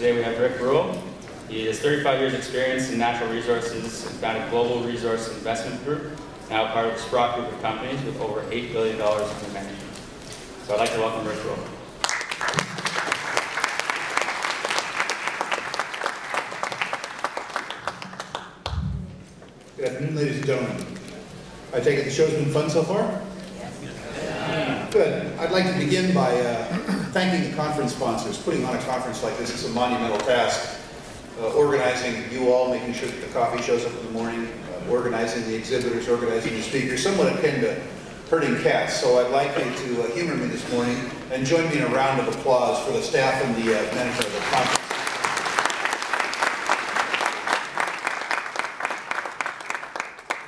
today we have Rick Rule. He has 35 years experience in natural resources and founded Global Resource Investment Group, now part of the Sprott Group of companies with over $8 billion under management. So I'd like to welcome Rick Rule. Good afternoon, ladies and gentlemen. I take it the show's been fun so far? Yes. Good. I'd like to begin by thanking the conference sponsors. Putting on a conference like this is a monumental task. Organizing you all, making sure that the coffee shows up in the morning, organizing the exhibitors, organizing the speakers, somewhat akin to herding cats. So I'd like you to humor me this morning and join me in a round of applause for the staff and the management of the conference.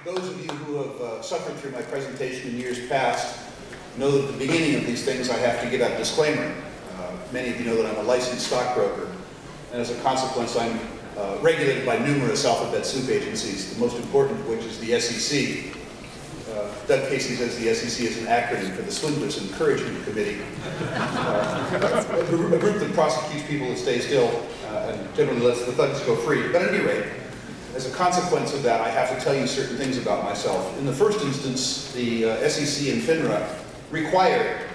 Those of you who have suffered through my presentation in years past know that at the beginning of these things I have to give out a disclaimer. Many of you know that I'm a licensed stockbroker, and as a consequence I'm regulated by numerous alphabet soup agencies, the most important of which is the SEC. Doug Casey says the SEC is an acronym for the Swindlers Encouragement Committee, a group that prosecutes people that stay still and generally lets the thugs go free. But at any rate, as a consequence of that, I have to tell you certain things about myself. In the first instance, the SEC and FINRA require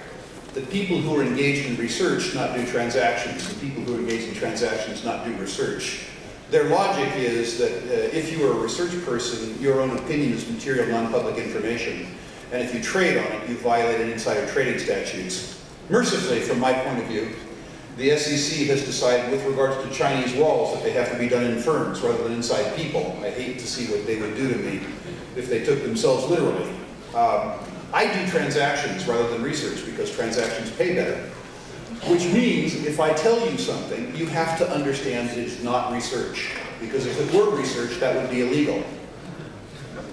that people who are engaged in research not do transactions, and people who are engaged in transactions not do research. Their logic is that if you are a research person, your own opinion is material non-public information, and if you trade on it, you violate insider trading statutes. Mercifully, from my point of view, the SEC has decided with regards to Chinese walls that they have to be done in firms rather than inside people. I hate to see what they would do to me if they took themselves literally. I do transactions rather than research because transactions pay better, which means if I tell you something, you have to understand that it's not research, because if it were research, that would be illegal.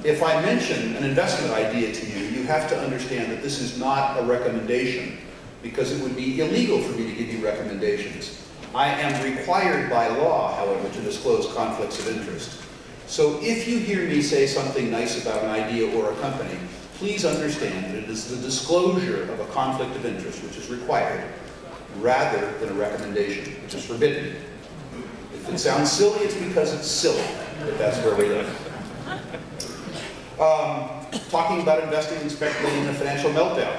If I mention an investment idea to you, you have to understand that this is not a recommendation, because it would be illegal for me to give you recommendations. I am required by law, however, to disclose conflicts of interest. So if you hear me say something nice about an idea or a company, please understand that it is the disclosure of a conflict of interest which is required, rather than a recommendation, which is forbidden. If it sounds silly, it's because it's silly, but that's where we live. Talking about investing and speculating in a financial meltdown.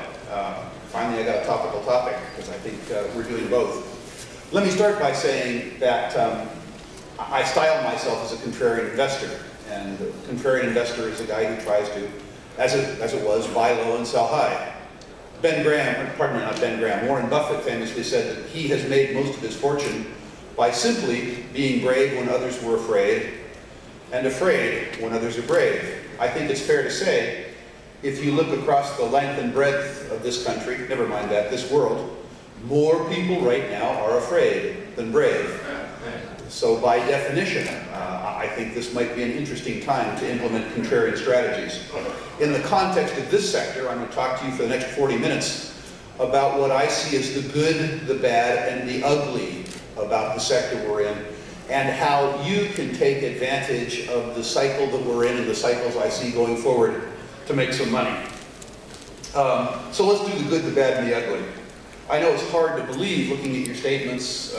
Finally, I got a topical topic, because I think we're doing both. Let me start by saying that I style myself as a contrarian investor, and a contrarian investor is a guy who tries to, as it was, buy low and sell high. Warren Buffett famously said that he has made most of his fortune by simply being brave when others were afraid, and afraid when others are brave. I think it's fair to say, if you look across the length and breadth of this country, never mind that, this world, more people right now are afraid than brave. So by definition, I think this might be an interesting time to implement contrarian strategies. In the context of this sector, I'm going to talk to you for the next 40 minutes about what I see as the good, the bad, and the ugly about the sector we're in, and how you can take advantage of the cycle that we're in and the cycles I see going forward to make some money. So let's do the good, the bad, and the ugly. I know it's hard to believe, looking at your statements,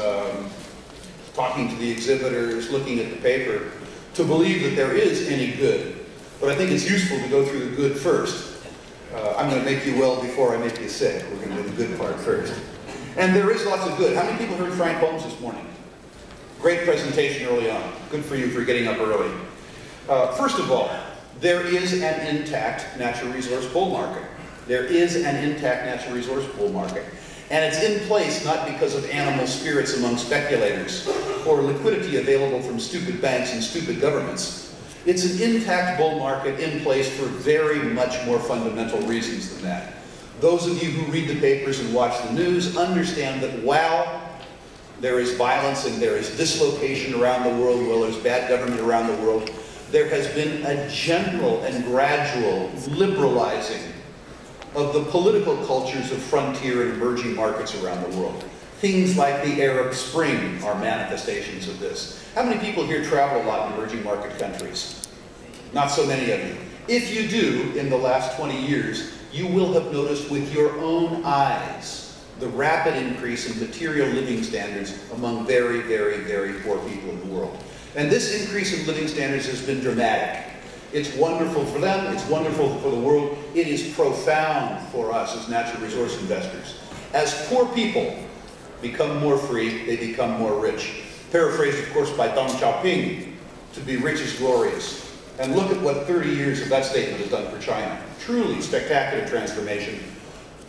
talking to the exhibitors, looking at the paper, to believe that there is any good. But I think it's useful to go through the good first. I'm going to make you well before I make you sick. We're going to do the good part first. And there is lots of good. How many people heard Frank Holmes this morning? Great presentation early on. Good for you for getting up early. First of all, there is an intact natural resource bull market. There is an intact natural resource bull market. And it's in place not because of animal spirits among speculators or liquidity available from stupid banks and stupid governments. It's an intact bull market in place for very much more fundamental reasons than that. Those of you who read the papers and watch the news understand that while there is violence and there is dislocation around the world, while there's bad government around the world, there has been a general and gradual liberalizing of the political cultures of frontier and emerging markets around the world. Things like the Arab Spring are manifestations of this. How many people here travel a lot in emerging market countries? Not so many of you. If you do, in the last 20 years, you will have noticed with your own eyes the rapid increase in material living standards among very, very, very poor people in the world. And this increase in living standards has been dramatic. It's wonderful for them, it's wonderful for the world, it is profound for us as natural resource investors. As poor people become more free, they become more rich. Paraphrased, of course, by Deng Xiaoping, to be rich is glorious. And look at what 30 years of that statement has done for China. Truly spectacular transformation.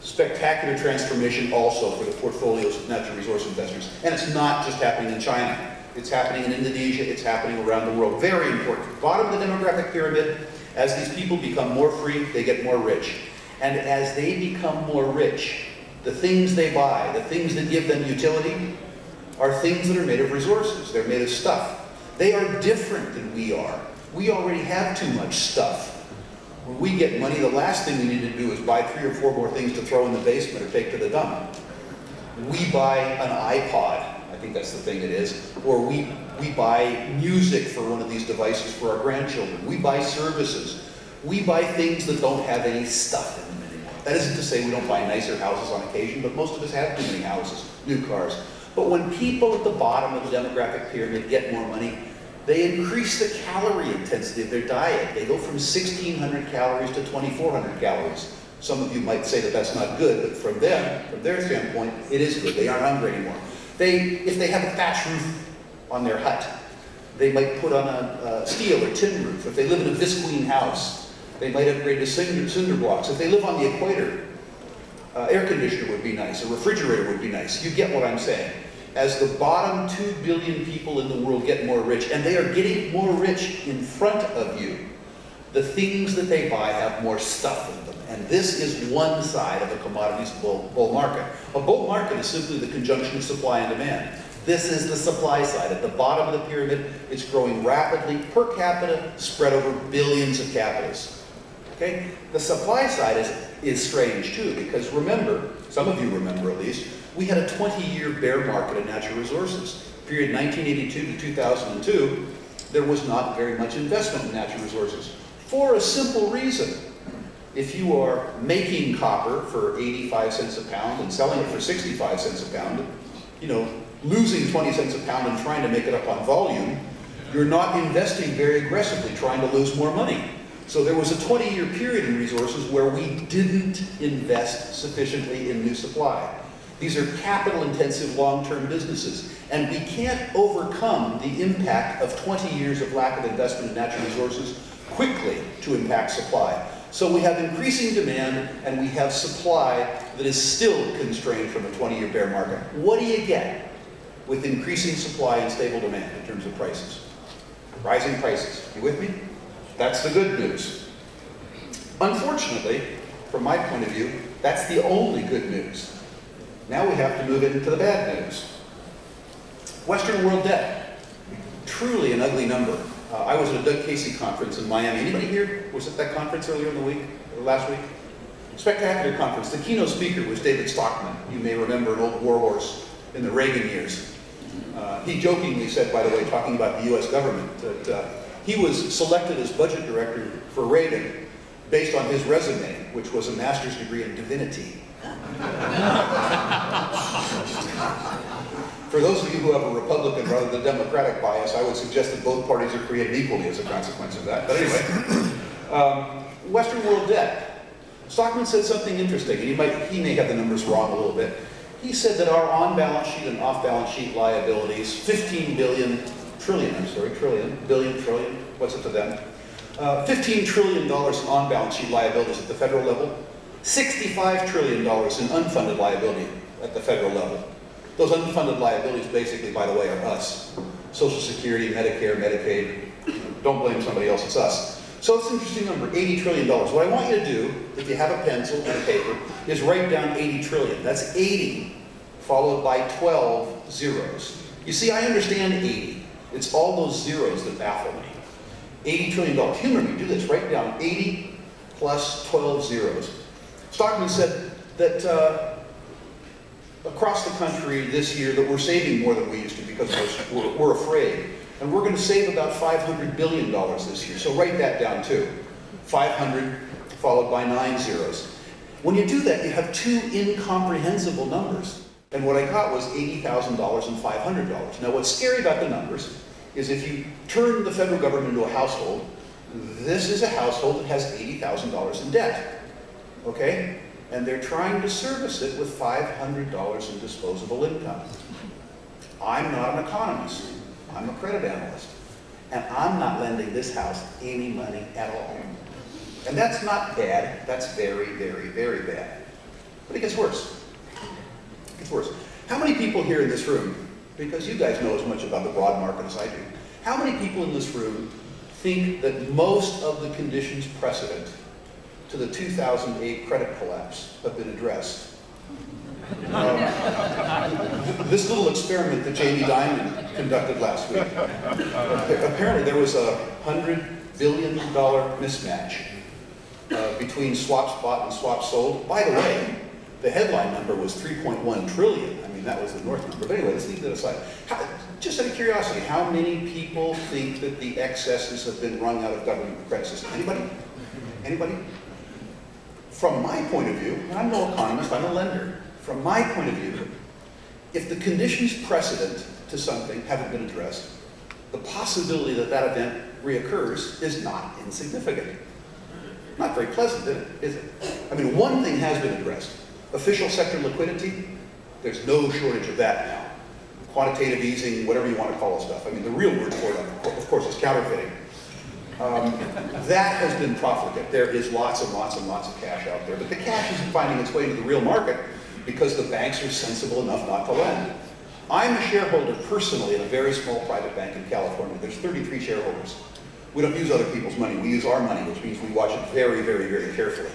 Spectacular transformation also for the portfolios of natural resource investors. And it's not just happening in China. It's happening in Indonesia, it's happening around the world. Very important. Bottom of the demographic pyramid, as these people become more free, they get more rich. And as they become more rich, the things they buy, the things that give them utility, are things that are made of resources. They're made of stuff. They are different than we are. We already have too much stuff. When we get money, the last thing we need to do is buy 3 or 4 more things to throw in the basement or take to the dump. We buy an iPod. I think that's the thing it is. Or we buy music for one of these devices for our grandchildren. We buy services. We buy things that don't have any stuff in them anymore. That isn't to say we don't buy nicer houses on occasion, but most of us have too many houses, new cars. But when people at the bottom of the demographic pyramid get more money, they increase the calorie intensity of their diet. They go from 1,600 calories to 2,400 calories. Some of you might say that that's not good, but from them, from their standpoint, it is good. They aren't hungry anymore. If they have a thatch roof on their hut, they might put on a steel or tin roof. If they live in a visqueen house, they might upgrade to cinder blocks. If they live on the equator, air conditioner would be nice, a refrigerator would be nice. You get what I'm saying. As the bottom 2 billion people in the world get more rich, and they are getting more rich in front of you, the things that they buy have more stuff in them. And this is one side of a commodities bull market. A bull market is simply the conjunction of supply and demand. This is the supply side. At the bottom of the pyramid, it's growing rapidly, per capita, spread over billions of capitals. Okay? The supply side is strange too, because remember, some of you remember at least, we had a 20-year bear market in natural resources. Period 1982 to 2002, there was not very much investment in natural resources. For a simple reason. If you are making copper for 85 cents a pound and selling it for 65 cents a pound, you know, losing 20 cents a pound and trying to make it up on volume, you're not investing very aggressively, trying to lose more money. So there was a 20-year period in resources where we didn't invest sufficiently in new supply. These are capital-intensive long-term businesses, and we can't overcome the impact of 20 years of lack of investment in natural resources quickly to impact supply. So we have increasing demand, and we have supply that is still constrained from a 20-year bear market. What do you get with increasing supply and stable demand in terms of prices? Rising prices. You with me? That's the good news. Unfortunately, from my point of view, that's the only good news. Now we have to move into the bad news. Western world debt. Truly an ugly number. I was at a Doug Casey conference in Miami. Anybody here was at that conference earlier in the week, or last week? Spectacular conference. The keynote speaker was David Stockman. You may remember an old warhorse in the Reagan years. He jokingly said, by the way, talking about the US government, that he was selected as budget director for Reagan based on his resume, which was a master's degree in divinity. For those of you who have a Republican rather than Democratic bias, I would suggest that both parties are created equally as a consequence of that. But anyway, Western world debt. Stockman said something interesting, and he may have the numbers wrong a little bit. He said that our on-balance sheet and off-balance sheet liabilities, 15 billion, trillion, what's it to them? $15 trillion in on-balance sheet liabilities at the federal level, $65 trillion in unfunded liability at the federal level. Those unfunded liabilities basically, by the way, are us. Social Security, Medicare, Medicaid. Don't blame somebody else, it's us. So it's an interesting number, $80 trillion. What I want you to do, if you have a pencil and a paper, is write down 80 trillion. That's 80 followed by 12 zeros. You see, I understand 80. It's all those zeros that baffle me. $80 trillion. Humor me, do this. Write down 80 plus 12 zeros. Stockman said that across the country this year that we're saving more than we used to because we're afraid. And we're going to save about $500 billion this year. So write that down too. 500 followed by 9 zeros. When you do that, you have two incomprehensible numbers. And what I got was $80,000 and $500. Now what's scary about the numbers is if you turn the federal government into a household, this is a household that has $80,000 in debt, okay? And they're trying to service it with $500 in disposable income. I'm not an economist, I'm a credit analyst, and I'm not lending this house any money at all. And that's not bad, that's very, very, very bad. But it gets worse. It gets worse. How many people here in this room, because you guys know as much about the broad market as I do, how many people in this room think that most of the conditions precedent to the 2008 credit collapse have been addressed? This little experiment that Jamie Dimon conducted last week, apparently there was a $100 billion mismatch between swaps bought and swaps sold. By the way, the headline number was 3.1 trillion. I mean, that was the North number. But anyway, let's leave that aside. Just out of curiosity, how many people think that the excesses have been wrung out of government credit system? Anybody? Anybody? From my point of view, and I'm no economist, I'm a lender. From my point of view, if the conditions precedent to something haven't been addressed, the possibility that that event reoccurs is not insignificant. Not very pleasant, is it? I mean, one thing has been addressed. Official sector liquidity, there's no shortage of that now. Quantitative easing, whatever you want to call it stuff. I mean, the real word for it, of course, is counterfeiting. That has been profligate. There is lots and lots and lots of cash out there, but the cash isn't finding its way into the real market because the banks are sensible enough not to lend. I'm a shareholder personally in a very small private bank in California. There's 33 shareholders. We don't use other people's money. We use our money, which means we watch it very, very, very carefully.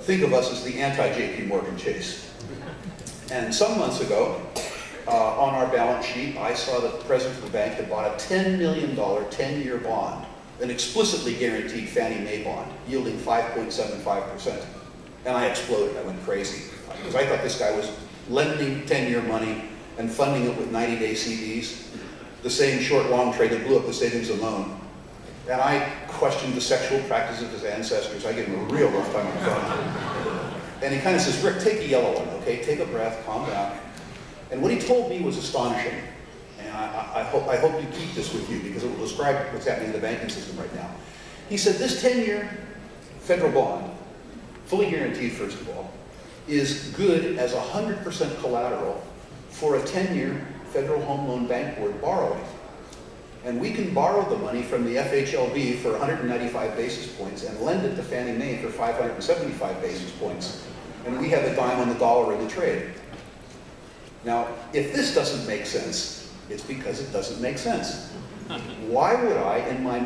Think of us as the anti-JP Morgan Chase. And some months ago, on our balance sheet, I saw that the president of the bank had bought a $10 million 10-year bond, an explicitly guaranteed Fannie Mae bond, yielding 5.75%. And I exploded. I went crazy. Because I thought this guy was lending 10-year money and funding it with 90-day CDs, the same short-long trade that blew up the savings and loan. And I questioned the sexual practices of his ancestors. I gave him a real rough time on the phone. And he kind of says, Rick, take a yellow one, okay? Take a breath, calm down. And what he told me was astonishing. And I hope you keep this with you because it will describe what's happening in the banking system right now. He said this 10-year federal bond, fully guaranteed first of all, is good as 100% collateral for a 10-year Federal Home Loan Bank Board borrowing. And we can borrow the money from the FHLB for 195 basis points and lend it to Fannie Mae for 575 basis points. And we have a dime on the dollar in the trade. Now, if this doesn't make sense, it's because it doesn't make sense. Why would I, in my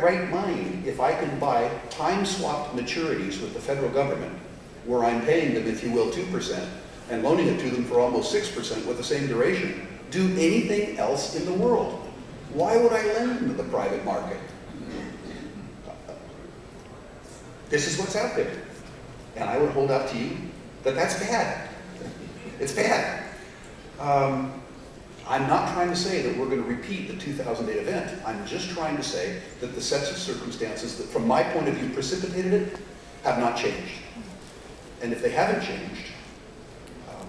right mind, if I can buy time-swapped maturities with the federal government, where I'm paying them, if you will, 2%, and loaning it to them for almost 6% with the same duration, do anything else in the world? Why would I lend into the private market? This is what's out there. And I would hold out to you that that's bad. It's bad. I'm not trying to say that we're going to repeat the 2008 event. I'm just trying to say that the sets of circumstances that, from my point of view, precipitated it have not changed. And if they haven't changed,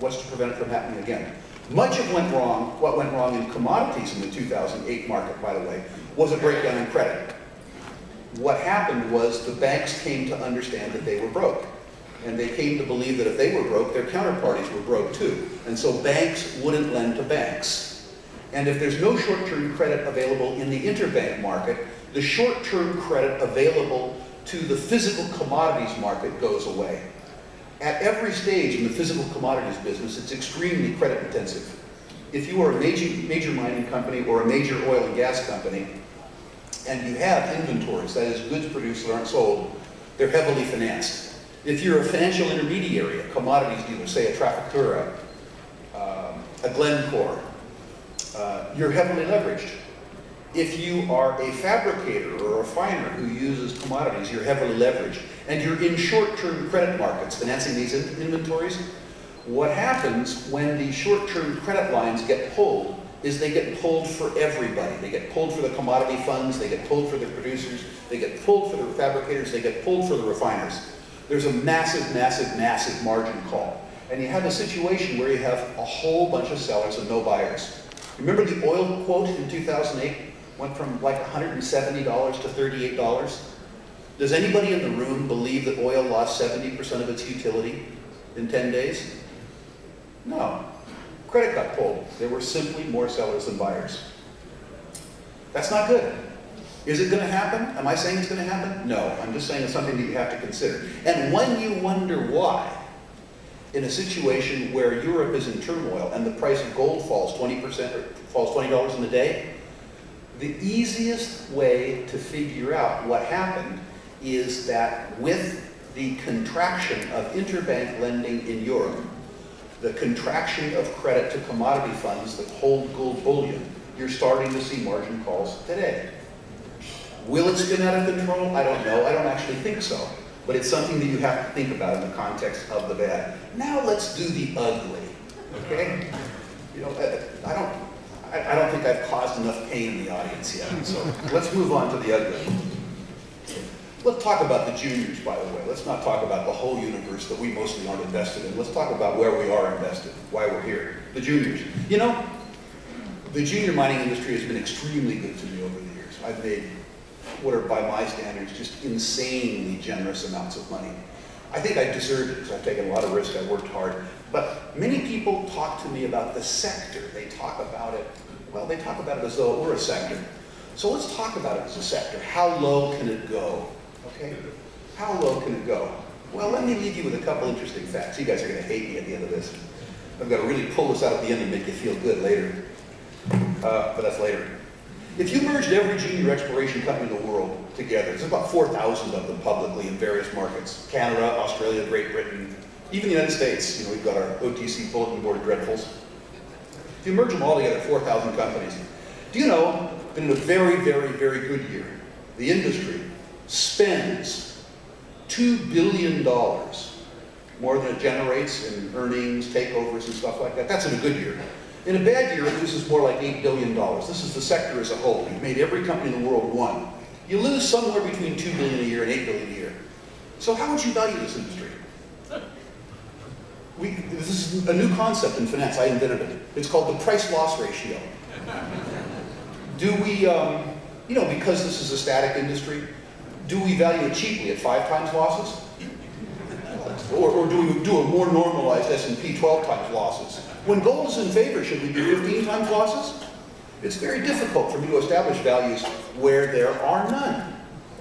what's to prevent it from happening again? Much of what went wrong in commodities in the 2008 market, by the way, was a breakdown in credit. What happened was the banks came to understand that they were broke. And they came to believe that if they were broke, their counterparties were broke too. And so banks wouldn't lend to banks. And if there's no short-term credit available in the interbank market, the short-term credit available to the physical commodities market goes away. At every stage in the physical commodities business, it's extremely credit intensive. If you are a major mining company or a major oil and gas company, and you have inventories, that is, goods produced that aren't sold, they're heavily financed. If you're a financial intermediary, a commodities dealer, say a Trafigura, a Glencore, you're heavily leveraged. If you are a fabricator or a refiner who uses commodities, you're heavily leveraged. And you're in short-term credit markets financing these inventories. What happens when the short-term credit lines get pulled is they get pulled for everybody. They get pulled for the commodity funds, they get pulled for the producers, they get pulled for the fabricators, they get pulled for the refiners. there's a massive, massive, massive margin call. And you have a situation where you have a whole bunch of sellers and no buyers. Remember the oil quote in 2008 went from like $170 to $38? Does anybody in the room believe that oil lost 70% of its utility in 10 days? No. Credit got pulled. There were simply more sellers than buyers. That's not good. Is it going to happen? Am I saying it's going to happen? No. I'm just saying it's something that you have to consider. And when you wonder why, in a situation where Europe is in turmoil and the price of gold falls 20% or falls $20 in a day, the easiest way to figure out what happened is that with the contraction of interbank lending in Europe, the contraction of credit to commodity funds that hold gold bullion, you're starting to see margin calls today. Will it spin out of control? I don't know. I don't actually think so. But it's something that you have to think about in the context of the bad. Now let's do the ugly, okay? You know, I don't think I've caused enough pain in the audience yet, so let's move on to the ugly. Let's talk about the juniors, by the way. Let's not talk about the whole universe that we mostly aren't invested in. Let's talk about where we are invested, why we're here. The juniors. You know, the junior mining industry has been extremely good to me over the years. I've made what are, by my standards, just insanely generous amounts of money. I think I deserved it because I've taken a lot of risk, I've worked hard. But many people talk to me about the sector. They talk about it, well, they talk about it as though it were a sector. So let's talk about it as a sector. How low can it go? Okay? How low can it go? Well, let me leave you with a couple interesting facts. You guys are going to hate me at the end of this. I've got to really pull this out at the end and make you feel good later. But that's later. If you merged every junior exploration company in the world together, there's about 4,000 of them publicly in various markets. Canada, Australia, Great Britain, even the United States. You know, we've got our OTC bulletin board dreadfuls. If you merge them all together, 4,000 companies. Do you know that in a very, very, very good year, the industry spends $2 billion more than it generates in earnings, takeovers, and stuff like that? That's in a good year. In a bad year, it loses more like $8 billion. This is the sector as a whole. You've made every company in the world one. You lose somewhere between $2 billion a year and $8 billion a year. So how would you value this industry? This is a new concept in finance. I invented it. It's called the price-loss ratio. Do we, you know, because this is a static industry, do we value it cheaply at 5 times losses? Or do we do a more normalized S&P 12 times losses? When gold is in favor, should we do 15 times losses? It's very difficult for me to establish values where there are none.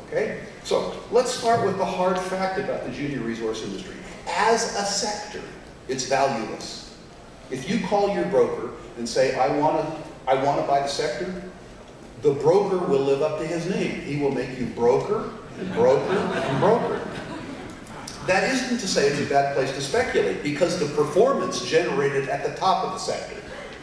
Okay? So let's start with the hard fact about the junior resource industry. As a sector, it's valueless. If you call your broker and say, I want to buy the sector, the broker will live up to his name. He will make you broker and broker and broker. That isn't to say it's a bad place to speculate, because the performance generated at the top of the sector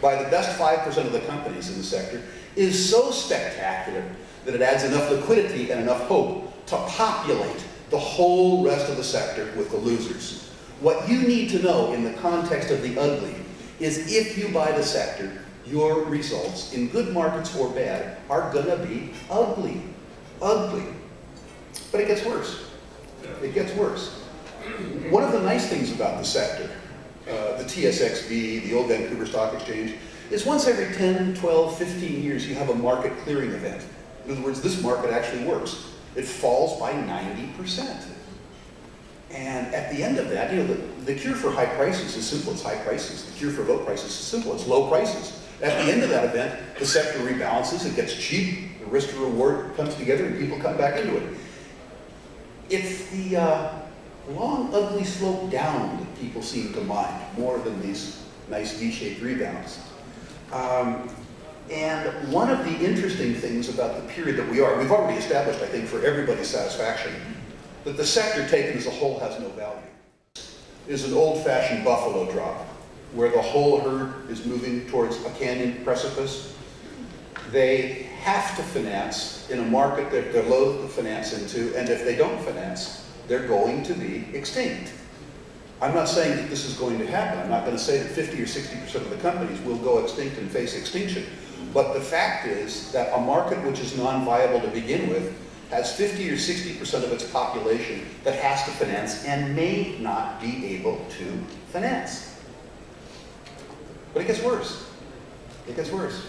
by the best 5% of the companies in the sector is so spectacular that it adds enough liquidity and enough hope to populate the whole rest of the sector with the losers. What you need to know in the context of the ugly is if you buy the sector, your results, in good markets or bad, are going to be ugly. Ugly. But it gets worse. It gets worse. One of the nice things about the sector, the TSXV, the old Vancouver Stock Exchange, is once every 10, 12, 15 years you have a market clearing event. In other words, this market actually works. It falls by 90%. And at the end of that, you know, the cure for high prices is simple, it's high prices. The cure for low prices is simple, it's low prices. At the end of that event, the sector rebalances, it gets cheap, the risk to reward comes together, and people come back into it. It's the long, ugly slope down that people seem to mind, more than these nice V-shaped rebounds. And one of the interesting things about the period that we've already established, I think, for everybody's satisfaction, that the sector taken as a whole has no value. It is an old-fashioned buffalo drop, where the whole herd is moving towards a canyon precipice. They have to finance in a market that they're loath to finance into, and if they don't finance, they're going to be extinct. I'm not saying that this is going to happen. I'm not going to say that 50 or 60% of the companies will go extinct and face extinction. But the fact is that a market which is non-viable to begin with has 50 or 60% of its population that has to finance and may not be able to finance. But it gets worse. It gets worse.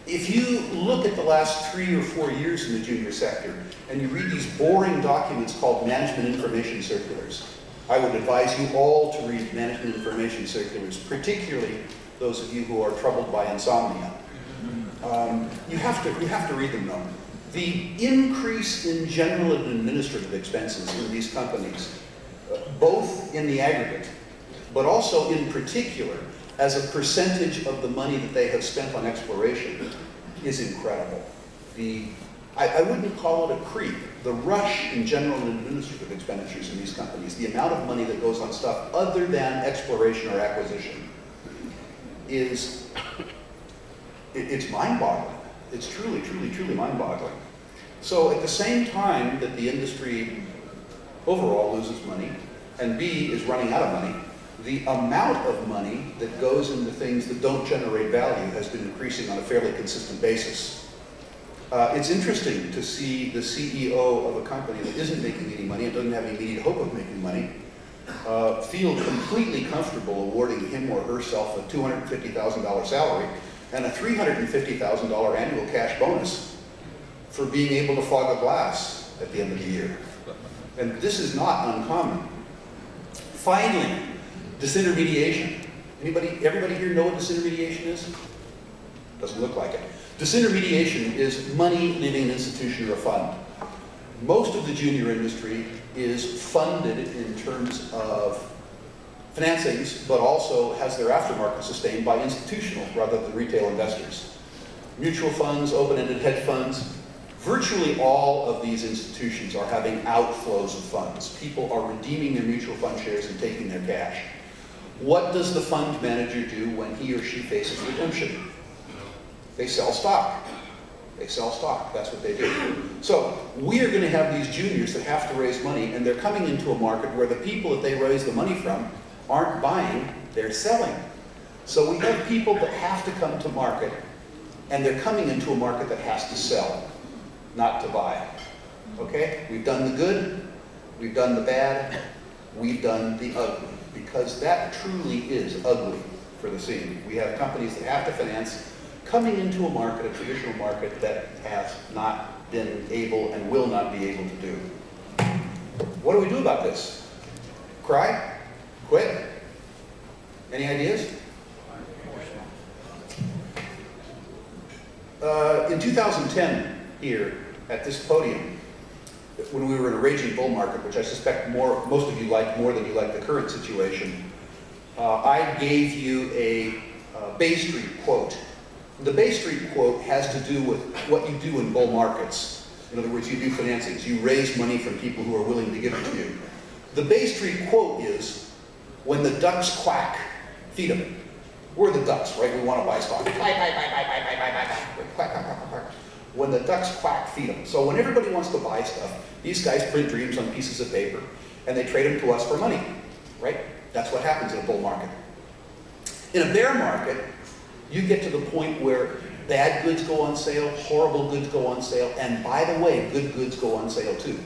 If you look at the last 3 or 4 years in the junior sector and you read these boring documents called management information circulars, I would advise you all to read management information circulars, particularly those of you who are troubled by insomnia. You have to read them though. The increase in general and administrative expenses in these companies, both in the aggregate, but also in particular, as a percentage of the money that they have spent on exploration, is incredible. I wouldn't call it a creep. The rush in general and administrative expenditures in these companies, the amount of money that goes on stuff other than exploration or acquisition, it's mind-boggling. It's truly, truly, truly mind-boggling. So at the same time that the industry overall loses money, and B, is running out of money, the amount of money that goes into things that don't generate value has been increasing on a fairly consistent basis. It's interesting to see the CEO of a company that isn't making any money and doesn't have any immediate hope of making money feel completely comfortable awarding him or herself a $250,000 salary and a $350,000 annual cash bonus for being able to fog a glass at the end of the year. And this is not uncommon. Finally, disintermediation. Everybody here know what disintermediation is? Doesn't look like it. Disintermediation is money leaving an institution or a fund. Most of the junior industry is funded in terms of financings, but also has their aftermarket sustained by institutional rather than retail investors. Mutual funds, open-ended hedge funds, virtually all of these institutions are having outflows of funds. People are redeeming their mutual fund shares and taking their cash. What does the fund manager do when he or she faces redemption? They sell stock. They sell stock. That's what they do. So we are going to have these juniors that have to raise money, and they're coming into a market where the people that they raise the money from aren't buying, they're selling. So we have people that have to come to market, and they're coming into a market that has to sell, not to buy. Okay? We've done the good, we've done the bad, we've done the ugly, because that truly is ugly for the scene. We have companies that have to finance coming into a market, a traditional market, that has not been able and will not be able to do. What do we do about this? Cry? Quit? Any ideas? In 2010, here at this podium, when we were in a raging bull market, which I suspect most of you like more than you like the current situation, I gave you a Bay Street quote. The Bay Street quote has to do with what you do in bull markets. In other words, you do financings. You raise money from people who are willing to give it to you. The Bay Street quote is, when the ducks quack, feed them. We're the ducks, right? We want to buy stock. Quack, quack, quack, quack. When the ducks quack, feed them. So when everybody wants to buy stuff, these guys print dreams on pieces of paper, and they trade them to us for money, right? That's what happens in a bull market. In a bear market, you get to the point where bad goods go on sale, horrible goods go on sale, and by the way, good goods go on sale too.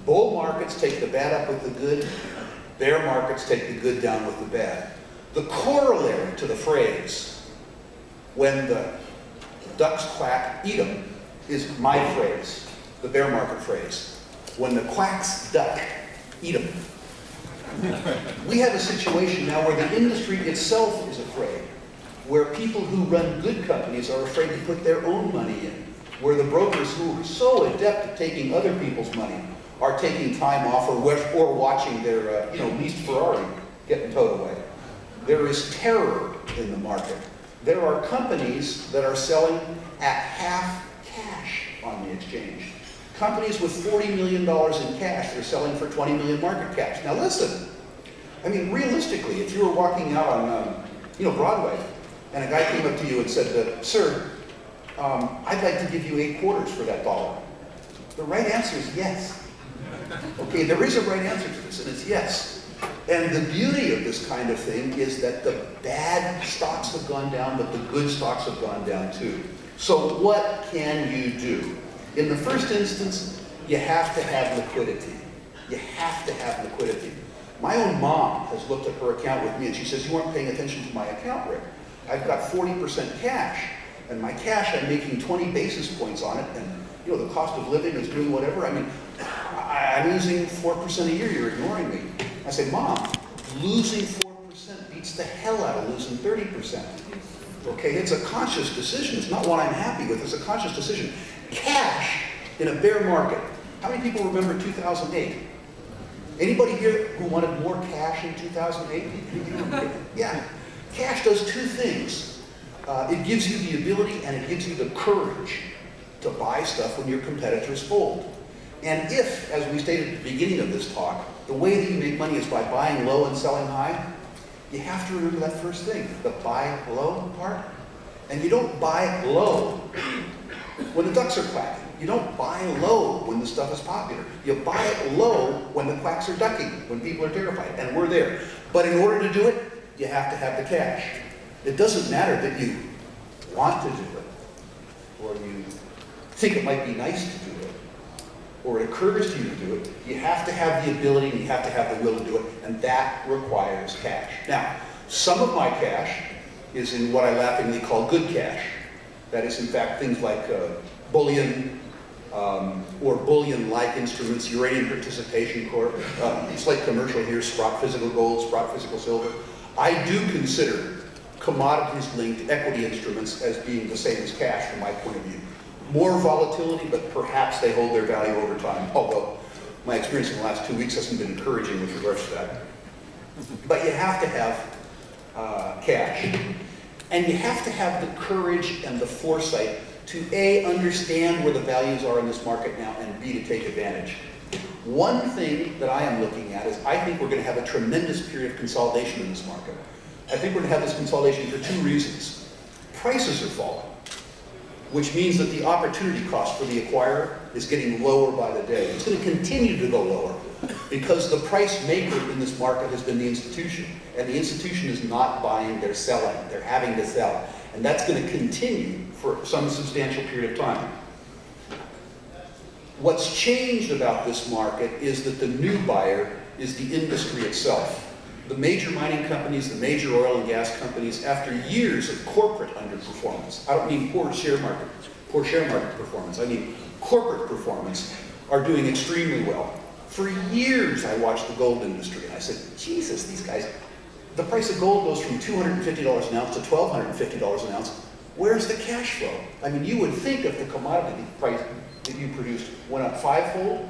Bull markets take the bad up with the good, bear markets take the good down with the bad. The corollary to the phrase, when the ducks quack, eat 'em, is my phrase, the bear market phrase. When the quacks duck, eat 'em. We have a situation now where the industry itself is afraid, where people who run good companies are afraid to put their own money in, where the brokers who are so adept at taking other people's money are taking time off or watching their leased Ferrari getting towed away. There is terror in the market. There are companies that are selling at half cash on the exchange. Companies with $40 million in cash, they're selling for 20 million market caps. Now listen, I mean, realistically, if you were walking out on Broadway, and a guy came up to you and said, sir, I'd like to give you 8 quarters for that dollar. The right answer is yes. Okay, there is a right answer to this, and it's yes. And the beauty of this kind of thing is that the bad stocks have gone down, but the good stocks have gone down too. So what can you do? In the first instance, you have to have liquidity. You have to have liquidity. My own mom has looked at her account with me and she says, you aren't paying attention to my account, Rick. I've got 40% cash, and my cash, I'm making 20 basis points on it, and you know, the cost of living is doing whatever. I mean, I'm losing 4% a year, you're ignoring me. I say, Mom, losing 4% beats the hell out of losing 30%. Okay, it's a conscious decision. It's not one I'm happy with, it's a conscious decision. Cash in a bear market. How many people remember 2008? Anybody here who wanted more cash in 2008? Yeah. Cash does two things. It gives you the ability and it gives you the courage to buy stuff when your competitors fold. And if, as we stated at the beginning of this talk, the way that you make money is by buying low and selling high, you have to remember that first thing, the buy low part. And you don't buy low when the ducks are quacking. You don't buy low when the stuff is popular. You buy low when the quacks are ducking, when people are terrified, and we're there. But in order to do it, you have to have the cash. It doesn't matter that you want to do it, or you think it might be nice to do it, or it occurs to you to do it. You have to have the ability and you have to have the will to do it, and that requires cash. Now, some of my cash is in what I laughingly call good cash. That is, in fact, things like bullion, or bullion-like instruments, uranium participation corp, slight commercial here, Sprott physical gold, Sprott physical silver. I do consider commodities-linked equity instruments as being the same as cash from my point of view. More volatility, but perhaps they hold their value over time, although my experience in the last 2 weeks hasn't been encouraging with regards to that. But you have to have cash. And you have to have the courage and the foresight to A, understand where the values are in this market now, and B, to take advantage. One thing that I am looking at is I think we're going to have a tremendous period of consolidation in this market. I think we're going to have this consolidation for two reasons. Prices are falling, which means that the opportunity cost for the acquirer is getting lower by the day. It's going to continue to go lower because the price maker in this market has been the institution, and the institution is not buying, they're selling. They're having to sell. And that's going to continue for some substantial period of time. What's changed about this market is that the new buyer is the industry itself. The major mining companies, the major oil and gas companies, after years of corporate underperformance, I don't mean poor share market performance, I mean corporate performance, are doing extremely well. For years I watched the gold industry and I said, Jesus, these guys, the price of gold goes from $250 an ounce to $1,250 an ounce. Where's the cash flow? I mean, you would think if the commodity price that you produced went up 5-fold,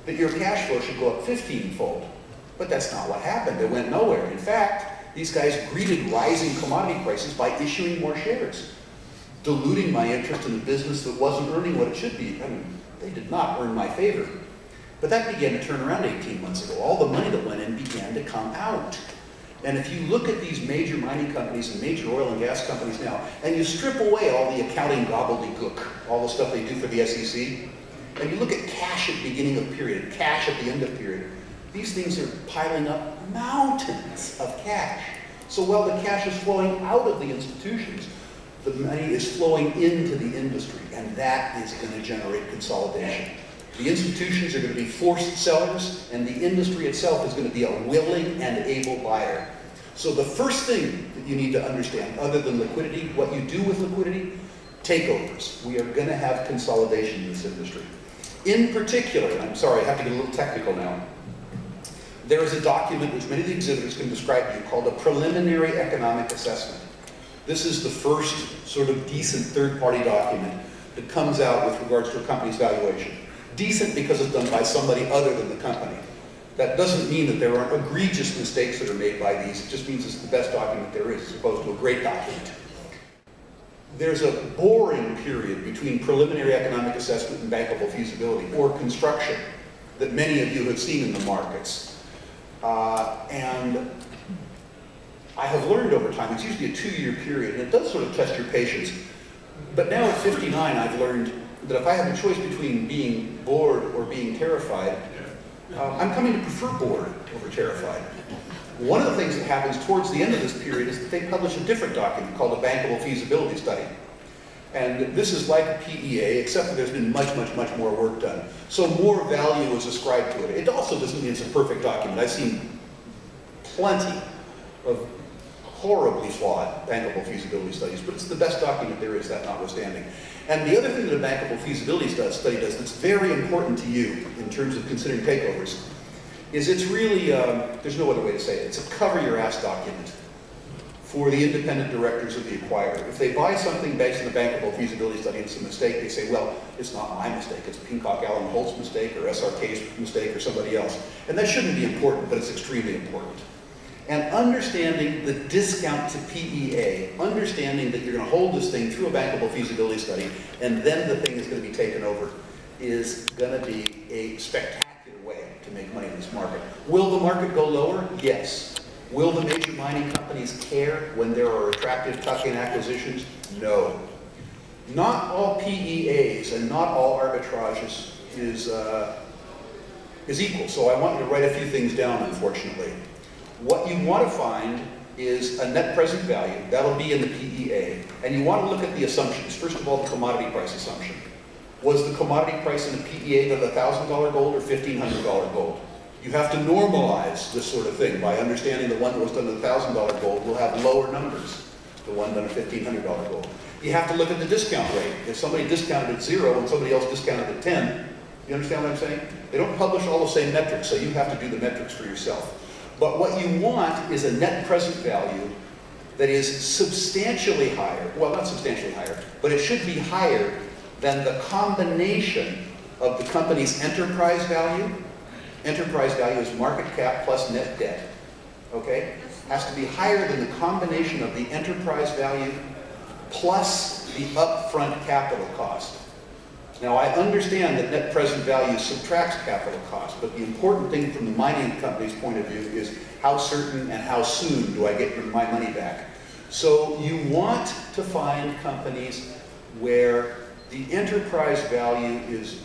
that your cash flow should go up 15-fold. But that's not what happened. It went nowhere. In fact, these guys greeted rising commodity prices by issuing more shares, diluting my interest in a business that wasn't earning what it should be. I mean, they did not earn my favor. But that began to turn around 18 months ago. All the money that went in began to come out. And if you look at these major mining companies and major oil and gas companies now, and you strip away all the accounting gobbledygook, all the stuff they do for the SEC, and you look at cash at the beginning of period, cash at the end of period, these things are piling up mountains of cash. So while the cash is flowing out of the institutions, the money is flowing into the industry, and that is going to generate consolidation. The institutions are going to be forced sellers, and the industry itself is going to be a willing and able buyer. So the first thing that you need to understand, other than liquidity, what you do with liquidity, takeovers. We are going to have consolidation in this industry. In particular, and I'm sorry, I have to get a little technical now, there is a document which many of the exhibitors can describe to you called a preliminary economic assessment. This is the first sort of decent third-party document that comes out with regards to a company's valuation. Decent because it's done by somebody other than the company. That doesn't mean that there aren't egregious mistakes that are made by these. It just means it's the best document there is, as opposed to a great document. There's a boring period between preliminary economic assessment and bankable feasibility, or construction, that many of you have seen in the markets. And I have learned over time, it's usually a 2-year period, and it does sort of test your patience. But now at 59, I've learned that if I have a choice between being bored or being terrified, I'm coming to prefer bored over terrified. One of the things that happens towards the end of this period is that they publish a different document called a bankable feasibility study. And this is like PEA, except that there's been much, much, much more work done. So more value is ascribed to it. It also doesn't mean it's a perfect document. I've seen plenty of horribly flawed bankable feasibility studies, but it's the best document there is, that notwithstanding. And the other thing that a bankable feasibility study does that's very important to you in terms of considering takeovers is it's really, there's no other way to say it, it's a cover your ass document for the independent directors of the acquirer. If they buy something based on a bankable feasibility study and it's a mistake, they say, well, it's not my mistake, it's Pincock Allen Holt's mistake or SRK's mistake or somebody else. And that shouldn't be important, but it's extremely important. And understanding the discount to PEA, understanding that you're going to hold this thing through a bankable feasibility study and then the thing is going to be taken over, is going to be a spectacular way to make money in this market. Will the market go lower? Yes. Will the major mining companies care when there are attractive tuck-in acquisitions? No. Not all PEAs and not all arbitrages is equal. So I want you to write a few things down, unfortunately. What you want to find is a net present value. That'll be in the PEA. And you want to look at the assumptions. First of all, the commodity price assumption. Was the commodity price in the PEA the $1,000 gold or $1,500 gold? You have to normalize this sort of thing by understanding the one that was done at $1,000 gold will have lower numbers, the one done at $1,500 gold. You have to look at the discount rate. If somebody discounted at 0 and somebody else discounted at 10, you understand what I'm saying? They don't publish all the same metrics, so you have to do the metrics for yourself. But what you want is a net present value that is substantially higher, well, not substantially higher, but it should be higher than the combination of the company's enterprise value. Enterprise value is market cap plus net debt, okay? Has to be higher than the combination of the enterprise value plus the upfront capital cost. Now, I understand that net present value subtracts capital cost, but the important thing from the mining company's point of view is how certain and how soon do I get my money back. So you want to find companies where the enterprise value is,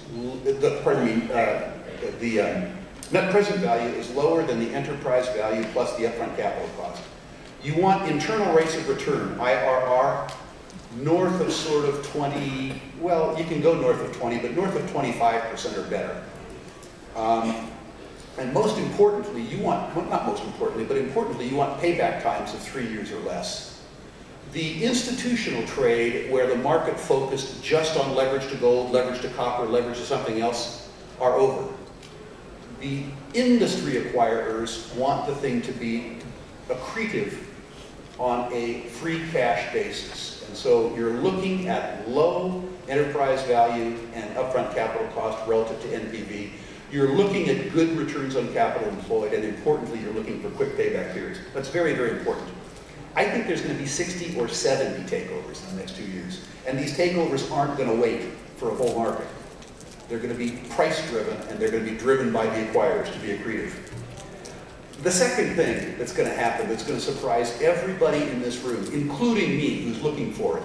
net present value is lower than the enterprise value plus the upfront capital cost. You want internal rates of return, IRR, north of sort of 20, well, you can go north of 20, but north of 25% or better. And most importantly, you want, well, not most importantly, but importantly, you want payback times of 3 years or less. The institutional trade, where the market focused just on leverage to gold, leverage to copper, leverage to something else, are over. The industry acquirers want the thing to be accretive on a free cash basis. And so you're looking at low enterprise value and upfront capital cost relative to NPV. You're looking at good returns on capital employed, and importantly, you're looking for quick payback periods. That's very, very important. I think there's going to be 60 or 70 takeovers in the next 2 years. And these takeovers aren't going to wait for a bull market. They're going to be price-driven, and they're going to be driven by the acquirers to be accretive. The second thing that's going to happen that's going to surprise everybody in this room, including me who's looking for it,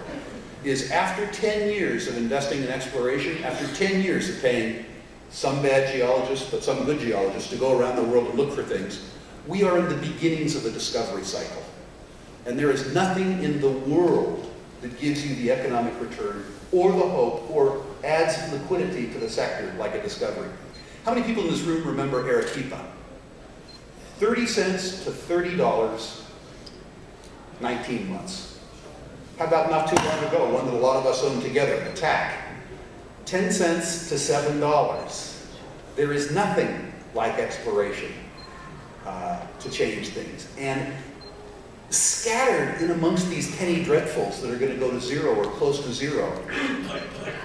is after 10 years of investing in exploration, after 10 years of paying some bad geologists, but some good geologists to go around the world and look for things, we are in the beginnings of the discovery cycle. And there is nothing in the world that gives you the economic return or the hope or adds liquidity to the sector like a discovery. How many people in this room remember Arequipa? 30 cents to $30, 19 months. How about not too long ago, one that a lot of us owned together, Attack? 10 cents to $7. There is nothing like exploration to change things. And scattered in amongst these penny dreadfuls that are going to go to 0 or close to 0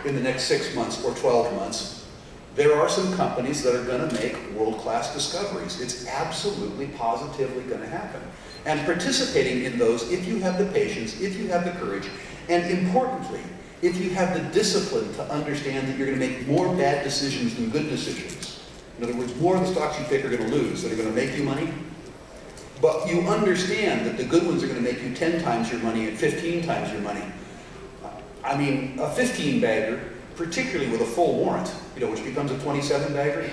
in the next 6 months or 12 months, there are some companies that are going to make world-class discoveries. It's absolutely, positively going to happen. And participating in those, if you have the patience, if you have the courage, and importantly, if you have the discipline to understand that you're going to make more bad decisions than good decisions. In other words, more of the stocks you pick are going to lose that are going to make you money. But you understand that the good ones are going to make you 10 times your money and 15 times your money. I mean, a 15-bagger, particularly with a full warrant, which becomes a 27-bagger,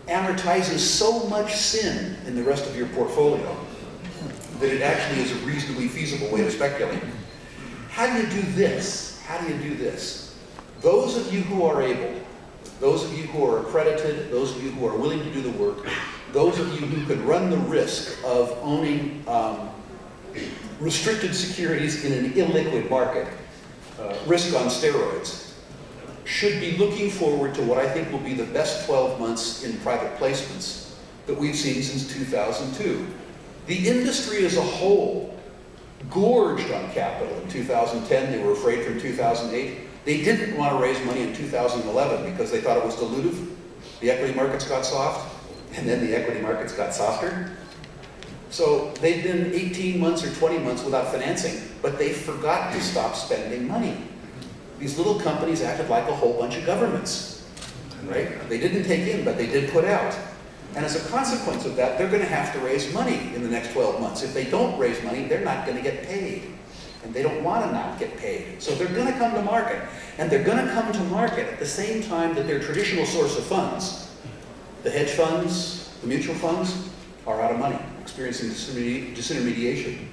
amortizes so much sin in the rest of your portfolio that it actually is a reasonably feasible way to speculate. How do you do this? How do you do this? Those of you who are able, those of you who are accredited, those of you who are willing to do the work, those of you who could run the risk of owning restricted securities in an illiquid market, risk on steroids, should be looking forward to what I think will be the best 12 months in private placements that we've seen since 2002. The industry as a whole gorged on capital in 2010. They were afraid from 2008. They didn't want to raise money in 2011 because they thought it was dilutive. The equity markets got soft, and then the equity markets got softer. So they've been 18 months or 20 months without financing, but they forgot to stop spending money. These little companies acted like a whole bunch of governments, right? They didn't take in, but they did put out. And as a consequence of that, they're going to have to raise money in the next 12 months. If they don't raise money, they're not going to get paid. And they don't want to not get paid. So they're going to come to market. And they're going to come to market at the same time that their traditional source of funds, the hedge funds, the mutual funds, are out of money, experiencing disintermediation.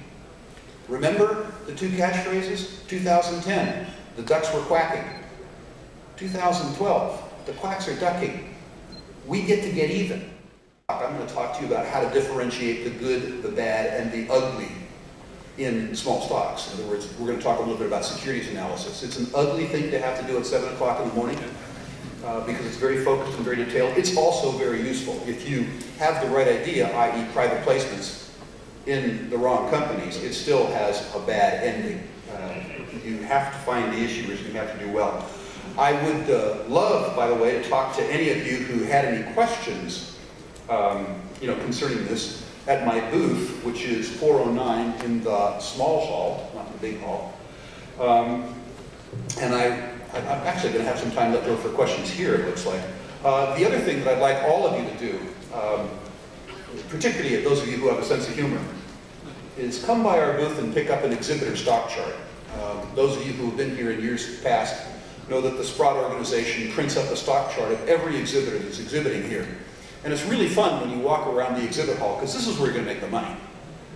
Remember the two catchphrases? 2010, the ducks were quacking. 2012, the quacks are ducking. We get to get even. I'm going to talk to you about how to differentiate the good, the bad, and the ugly in small stocks. In other words, we're going to talk a little bit about securities analysis. It's an ugly thing to have to do at 7 o'clock in the morning because it's very focused and very detailed. It's also very useful. If you have the right idea, i.e. private placements in the wrong companies, it still has a bad ending. You have to find the issuers, you have to do well. I would love, by the way, to talk to any of you who had any questions concerning this at my booth, which is 409 in the small hall, not the big hall. And I'm actually going to have some time left over for questions here, it looks like. The other thing that I'd like all of you to do, particularly those of you who have a sense of humor, is come by our booth and pick up an exhibitor stock chart. Those of you who have been here in years past know that the Sprott organization prints up a stock chart of every exhibitor that's exhibiting here. And it's really fun when you walk around the exhibit hall, because this is where you're going to make the money,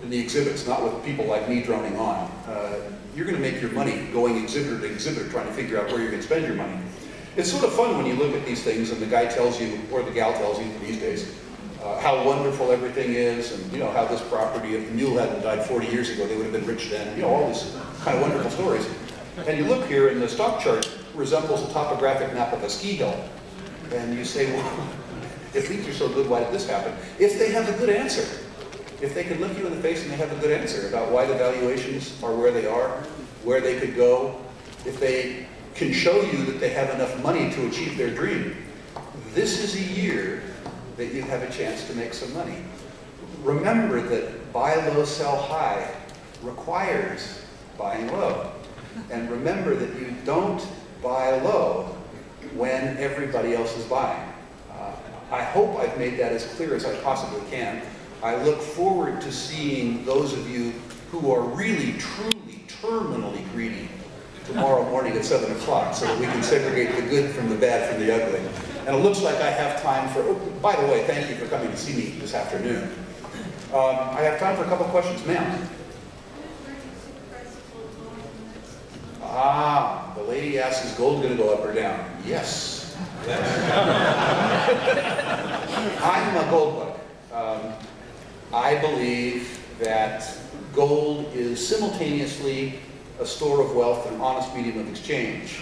in the exhibits, not with people like me droning on. You're going to make your money going exhibitor to exhibitor, trying to figure out where you're going to spend your money. It's sort of fun when you look at these things and the guy tells you, or the gal tells you these days, how wonderful everything is, and how this property, if the mule hadn't died 40 years ago, they would have been rich then. All these kind of wonderful stories. And you look here, and the stock chart resembles a topographic map of a ski hill. And you say, well, if things are so good, why did this happen? If they have a good answer, if they can look you in the face and they have a good answer about why the valuations are where they are, where they could go, if they can show you that they have enough money to achieve their dream, this is a year that you have a chance to make some money. Remember that buy low, sell high requires buying low. And remember that you don't buy low when everybody else is buying. I hope I've made that as clear as I possibly can. I look forward to seeing those of you who are really, truly, terminally greedy tomorrow morning at 7 o'clock so that we can segregate the good from the bad from the ugly. And it looks like I have time for, oh, by the way, thank you for coming to see me this afternoon. I have time for a couple questions. Ma'am? Ah, the lady asks, is gold going to go up or down? Yes. I'm a gold bug. I believe that gold is simultaneously a store of wealth and honest medium of exchange.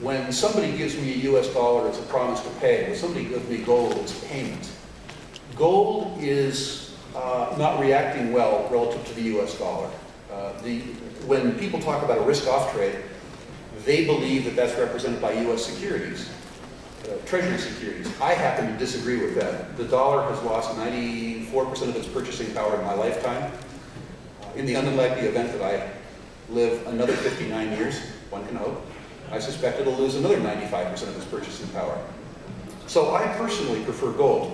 When somebody gives me a US dollar, it's a promise to pay. When somebody gives me gold, it's payment. Gold is not reacting well relative to the US dollar. When people talk about a risk-off trade, they believe that that's represented by US securities, Treasury securities. I happen to disagree with that. The dollar has lost 94% of its purchasing power in my lifetime. In the unlikely event that I live another 59 years, one can hope, I suspect it'll lose another 95% of its purchasing power. So I personally prefer gold.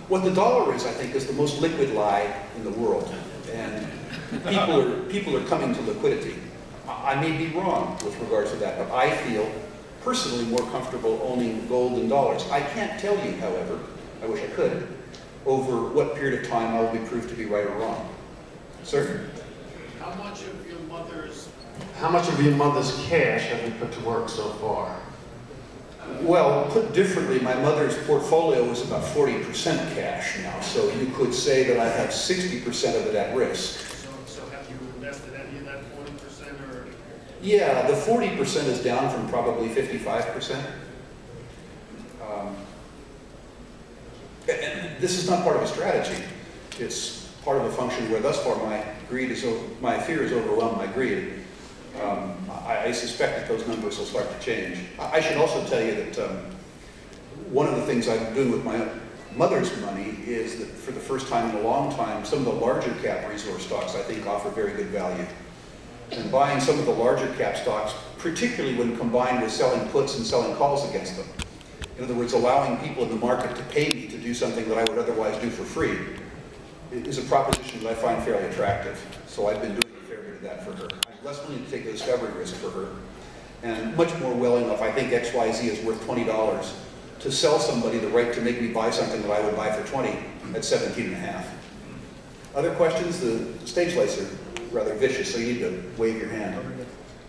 What the dollar is, I think, is the most liquid lie in the world. And people are coming to liquidity. I may be wrong with regards to that, but I feel personally more comfortable owning gold than dollars. I can't tell you, however, I wish I could, over what period of time I will be proved to be right or wrong. Sir? How much of your mother's How much of your mother's cash have you put to work so far? Well, put differently, my mother's portfolio is about 40% cash now, so you could say that I have 60% of it at risk. So have you invested any of that 40% or? Yeah, the 40% is down from probably 55%. And this is not part of a strategy. It's part of a function where thus far my fear has overwhelmed my greed. I suspect that those numbers will start to change. I should also tell you that one of the things I'm doing with my mother's money is that for the first time in a long time, some of the larger cap resource stocks I think offer very good value. And buying some of the larger cap stocks, particularly when combined with selling puts and selling calls against them, in other words, allowing people in the market to pay me to do something that I would otherwise do for free, is a proposition that I find fairly attractive. So I've been doing a fair bit of that for her. I'm less willing to take the discovery risk for her, and much more willing, if I think XYZ is worth $20, to sell somebody the right to make me buy something that I would buy for 20 at 17.5. Other questions? The stage lights are rather vicious, so you need to wave your hand.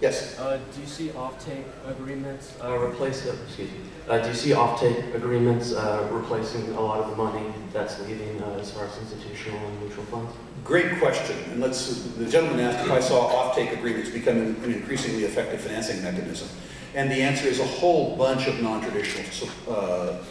Yes? Do you see offtake agreements do you see offtake agreements replacing a lot of the money that's leaving as far as institutional and mutual funds? Great question. And the gentleman asked if I saw offtake agreements become an increasingly effective financing mechanism. And the answer is a whole bunch of non-traditional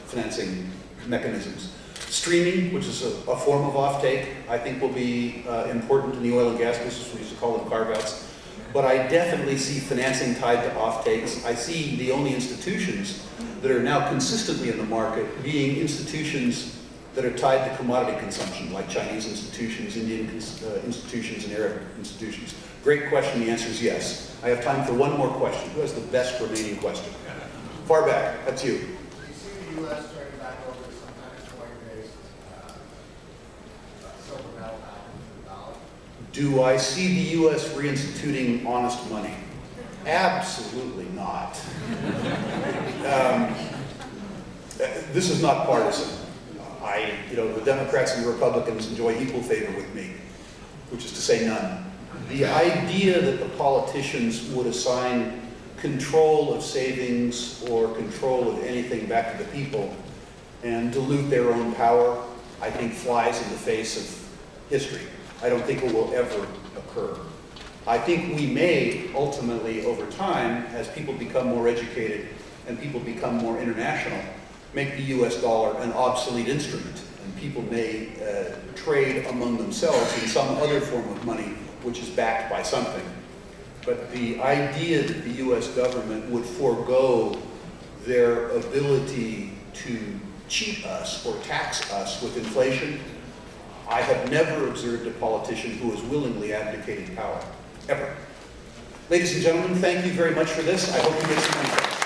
financing mechanisms. Streaming, which is a form of offtake, I think will be important in the oil and gas business. We used to call them carve-outs. But I definitely see financing tied to offtakes. I see the only institutions that are now consistently in the market being institutions that are tied to commodity consumption, like Chinese institutions, Indian institutions, and Arab institutions. Great question, the answer is yes. I have time for one more question. Who has the best remaining question? Far back, that's you. Do you see the U.S. turning back over to some kind of coin-based silver metal value for the dollar? Do I see the U.S. reinstituting honest money? Absolutely not. This is not partisan. The Democrats and the Republicans enjoy equal favor with me, which is to say none. The idea that the politicians would assign control of savings or control of anything back to the people and dilute their own power, I think flies in the face of history. I don't think it will ever occur. I think we may ultimately, over time, as people become more educated and people become more international, make the US dollar an obsolete instrument, and people may trade among themselves in some other form of money which is backed by something. But the idea that the US government would forego their ability to cheat us or tax us with inflation, I have never observed a politician who has willingly abdicated power, ever. Ladies and gentlemen, thank you very much for this. I hope you get some money.